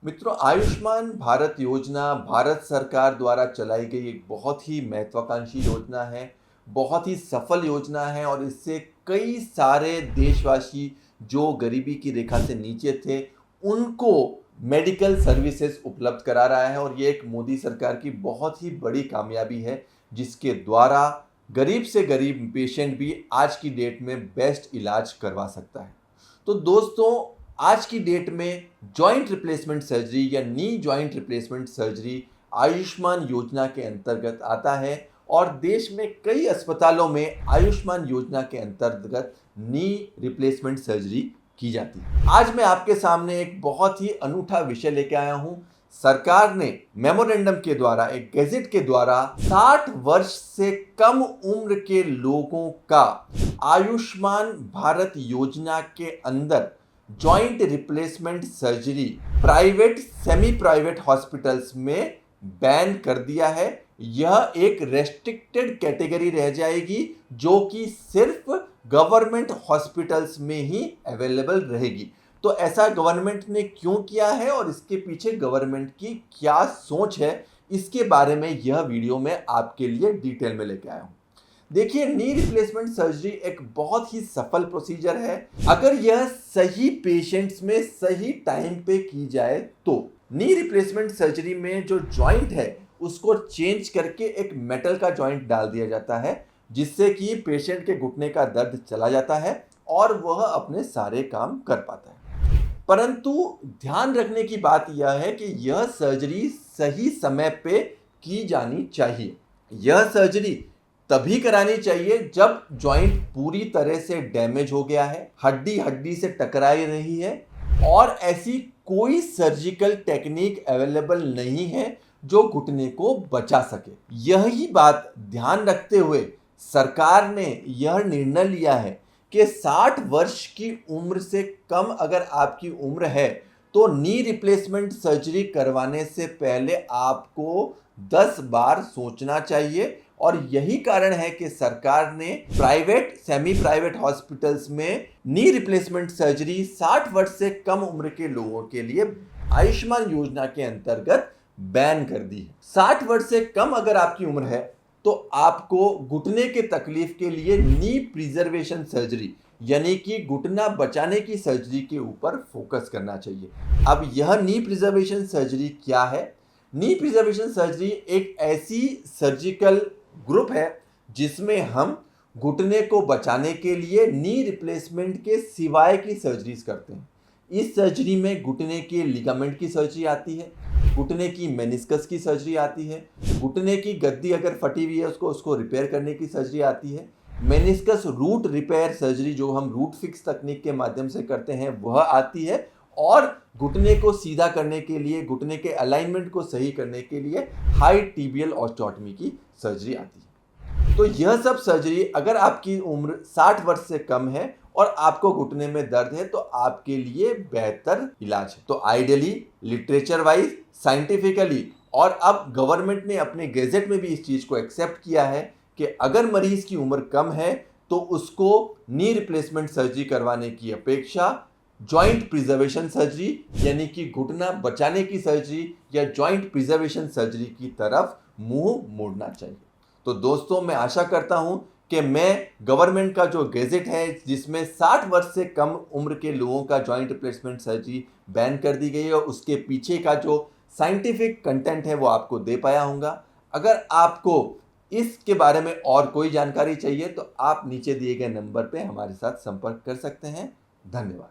मित्रों, आयुष्मान भारत योजना भारत सरकार द्वारा चलाई गई एक बहुत ही महत्वाकांक्षी योजना है, बहुत ही सफल योजना है और इससे कई सारे देशवासी जो गरीबी की रेखा से नीचे थे, उनको मेडिकल सर्विसेज उपलब्ध करा रहा है। और ये एक मोदी सरकार की बहुत ही बड़ी कामयाबी है, जिसके द्वारा गरीब से गरीब पेशेंट भी आज की डेट में बेस्ट इलाज करवा सकता है। तो दोस्तों, आज की डेट में जॉइंट रिप्लेसमेंट सर्जरी या knee joint replacement surgery Ayushman योजना के अंतर्गत आता है और देश में कई अस्पतालों में आयुष्मान योजना के अंतर्गत नी रिप्लेसमेंट सर्जरी की जाती है। आज मैं आपके सामने एक बहुत ही अनूठा विषय लेके आया हूं। सरकार ने मेमोरेंडम के द्वारा, एक गैजेट के द्वारा 60 वर्ष से कम उम्र के लोगों का आयुष्मान भारत योजना के अंदर joint replacement surgery private semi private hospitals में बैन कर दिया है। यह एक रेस्ट्रिक्टेड कैटेगरी रह जाएगी जो कि सिर्फ गवर्नमेंट हॉस्पिटल्स में ही अवेलेबल रहेगी। तो ऐसा गवर्नमेंट ने क्यों किया है और इसके पीछे गवर्नमेंट की क्या सोच है, इसके बारे में यह वीडियो में आपके लिए डिटेल में लेके आया हूं। देखिए, नी रिप्लेसमेंट सर्जरी एक बहुत ही सफल प्रोसीजर है अगर यह सही पेशेंट्स में सही टाइम पे की जाए तो। नी रिप्लेसमेंट सर्जरी में जो जॉइंट है उसको चेंज करके एक मेटल का जॉइंट डाल दिया जाता है, जिससे कि पेशेंट के घुटने का दर्द चला जाता है और वह अपने सारे काम कर पाता है। परंतु ध्यान रखने की बात यह है कि यह सर्जरी सही समय पे की जानी चाहिए। यह सर्जरी तभी करानी चाहिए जब जॉइंट पूरी तरह से डैमेज हो गया है, हड्डी हड्डी से टकरा रही है और ऐसी कोई सर्जिकल टेक्निक अवेलेबल नहीं है जो घुटने को बचा सके। यही बात ध्यान रखते हुए सरकार ने यह निर्णय लिया है कि 60 वर्ष की उम्र से कम अगर आपकी उम्र है तो नी रिप्लेसमेंट सर्जरी करवाने से पहले आपको 10 बार सोचना चाहिए। और यही कारण है कि सरकार ने प्राइवेट सेमी प्राइवेट हॉस्पिटल्स में नी रिप्लेसमेंट सर्जरी 60 वर्ष से कम उम्र के लोगों के लिए आयुष्मान योजना के अंतर्गत बैन कर दी है। 60 वर्ष से कम अगर आपकी उम्र है तो आपको घुटने के तकलीफ के लिए नी प्रिजर्वेशन सर्जरी यानी कि घुटना बचाने की सर्जरी के ऊपर फोकस करना चाहिए। अब यह नी प्रिजर्वेशन सर्जरी क्या है? नी प्रिजर्वेशन सर्जरी एक ऐसी सर्जिकल ग्रुप है जिसमें हम घुटने को बचाने के लिए नी रिप्लेसमेंट के सिवाय की सर्जरीज करते हैं। इस सर्जरी में घुटने के लिगामेंट की सर्जरी आती है, घुटने की मेनिस्कस की सर्जरी आती है, घुटने की गद्दी अगर फटी हुई है उसको रिपेयर करने की सर्जरी आती है, मेनिस्कस रूट रिपेयर सर्जरी जो हम रूट फिक्स तकनीक के माध्यम से करते हैं वह आती है, और घुटने को सीधा करने के लिए, घुटने के अलाइनमेंट को सही करने के लिए हाई टिबियल ऑस्टियोटॉमी की सर्जरी आती है। तो यह सब सर्जरी अगर आपकी उम्र 60 वर्ष से कम है और आपको घुटने में दर्द है तो आपके लिए बेहतर इलाज है। तो आइडियली, लिटरेचर वाइज, साइंटिफिकली और अब गवर्नमेंट ने अपने गैजेट में भी इस चीज को एक्सेप्ट किया है कि अगर मरीज की उम्र कम है तो उसको नी रिप्लेसमेंट सर्जरी करवाने की अपेक्षा जॉइंट प्रिजर्वेशन सर्जरी यानी कि घुटना बचाने की सर्जरी या जॉइंट प्रिजर्वेशन सर्जरी की तरफ मुंह मोड़ना चाहिए। तो दोस्तों, मैं आशा करता हूं कि मैं गवर्नमेंट का जो गैजेट है जिसमें 60 वर्ष से कम उम्र के लोगों का जॉइंट रिप्लेसमेंट सर्जरी बैन कर दी गई है, उसके पीछे का जो साइंटिफिक कंटेंट है वो आपको दे पाया होगा। अगर आपको इसके बारे में और कोई जानकारी चाहिए तो आप नीचे दिए गए नंबर पे हमारे साथ संपर्क कर सकते हैं। धन्यवाद।